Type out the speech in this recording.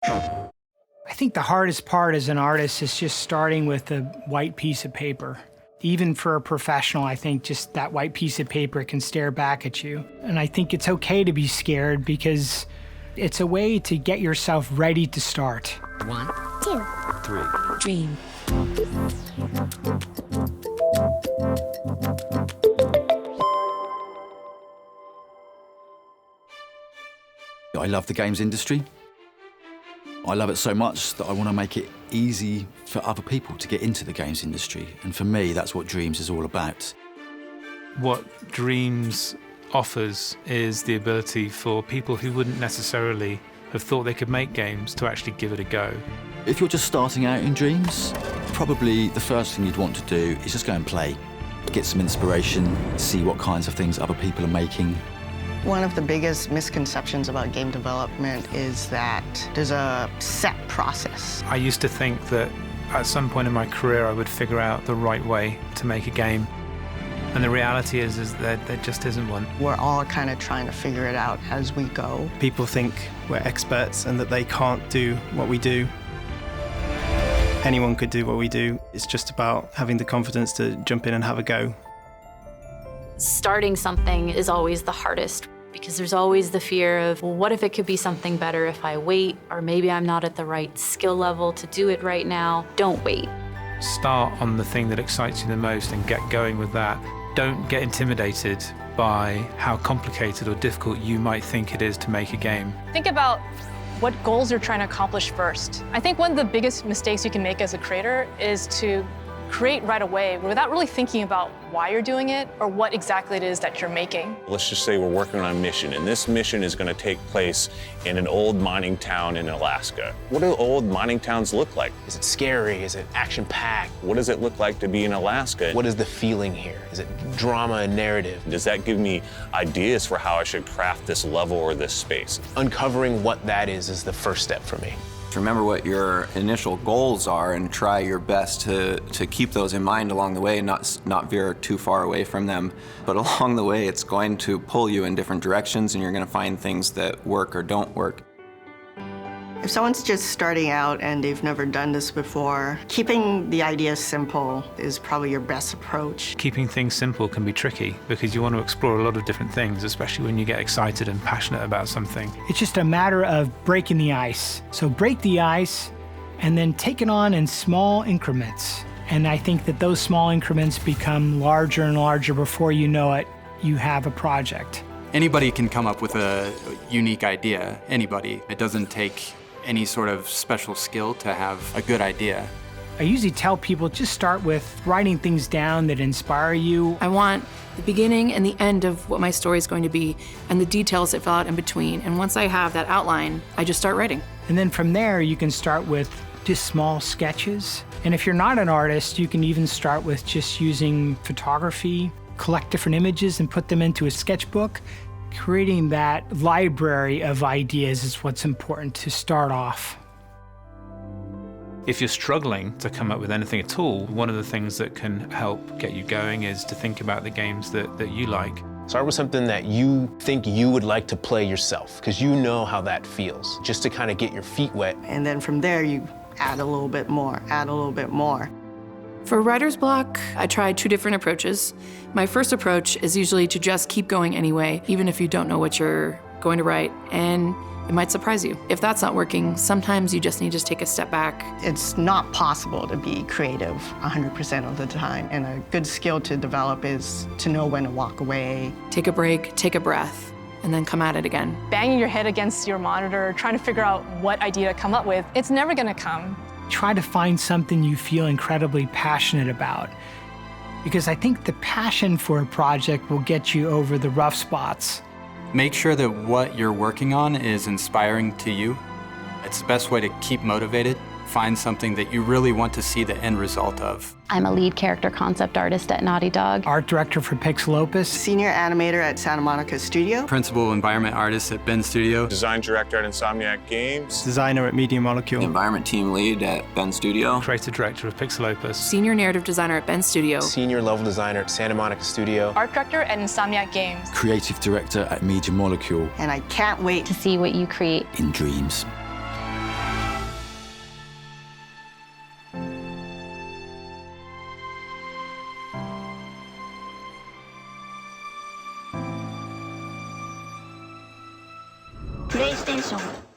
I think the hardest part as an artist is just starting with a white piece of paper. Even for a professional, I think just that white piece of paper can stare back at you. And I think it's okay to be scared because it's a way to get yourself ready to start. 1, 2, 3. Dream. I love the games industry. I love it so much that I want to make it easy for other people to get into the games industry. And for me, that's what Dreams is all about. What Dreams offers is the ability for people who wouldn't necessarily have thought they could make games to actually give it a go. If you're just starting out in Dreams, probably the first thing you'd want to do is just go and play. Get some inspiration, see what kinds of things other people are making. One of the biggest misconceptions about game development is that there's a set process. I used to think that at some point in my career I would figure out the right way to make a game. And the reality is that there just isn't one. We're all kind of trying to figure it out as we go. People think we're experts and that they can't do what we do. Anyone could do what we do. It's just about having the confidence to jump in and have a go. Starting something is always the hardest because there's always the fear of, well, what if it could be something better if I wait? Or maybe I'm not at the right skill level to do it right now. Don't wait. Start on the thing that excites you the most and get going with that. Don't get intimidated by how complicated or difficult you might think it is to make a game. Think about what goals you're trying to accomplish first. I think one of the biggest mistakes you can make as a creator is to create right away without really thinking about why you're doing it or what exactly it is that you're making. Let's just say we're working on a mission, and this mission is going to take place in an old mining town in Alaska. What do old mining towns look like? Is it scary? Is it action-packed? What does it look like to be in Alaska? What is the feeling here? Is it drama and narrative? Does that give me ideas for how I should craft this level or this space? Uncovering what that is the first step for me. Remember what your initial goals are and try your best to keep those in mind along the way and not veer too far away from them. But along the way, it's going to pull you in different directions and you're going to find things that work or don't work. If someone's just starting out and they've never done this before, keeping the idea simple is probably your best approach. Keeping things simple can be tricky because you want to explore a lot of different things, especially when you get excited and passionate about something. It's just a matter of breaking the ice. So break the ice and then take it on in small increments. And I think that those small increments become larger and larger before you know it, you have a project. Anybody can come up with a unique idea, anybody. It doesn't take any sort of special skill to have a good idea. I usually tell people just start with writing things down that inspire you. I want the beginning and the end of what my story is going to be and the details that fill out in between. And once I have that outline, I just start writing. And then from there, you can start with just small sketches. And if you're not an artist, you can even start with just using photography, collect different images and put them into a sketchbook. Creating that library of ideas is what's important to start off. If you're struggling to come up with anything at all, one of the things that can help get you going is to think about the games that you like. Start with something that you think you would like to play yourself, because you know how that feels, just to kind of get your feet wet. And then from there, you add a little bit more, add a little bit more. For writer's block, I tried 2 different approaches. My first approach is usually to just keep going anyway, even if you don't know what you're going to write, and it might surprise you. If that's not working, sometimes you just need to take a step back. It's not possible to be creative 100% of the time, and a good skill to develop is to know when to walk away. Take a break, take a breath, and then come at it again. Banging your head against your monitor, trying to figure out what idea to come up with, it's never gonna come. Try to find something you feel incredibly passionate about. Because I think the passion for a project will get you over the rough spots. Make sure that what you're working on is inspiring to you. It's the best way to keep motivated. Find something that you really want to see the end result of. I'm a lead character concept artist at Naughty Dog. Art director for Pixel Opus. Senior animator at Santa Monica Studio. Principal environment artist at Ben Studio. Design director at Insomniac Games. Designer at Media Molecule. Environment team lead at Ben Studio. Creative director of Pixel Opus. Senior narrative designer at Ben Studio. Senior level designer at Santa Monica Studio. Art director at Insomniac Games. Creative director at Media Molecule. And I can't wait to see what you create in Dreams. PlayStation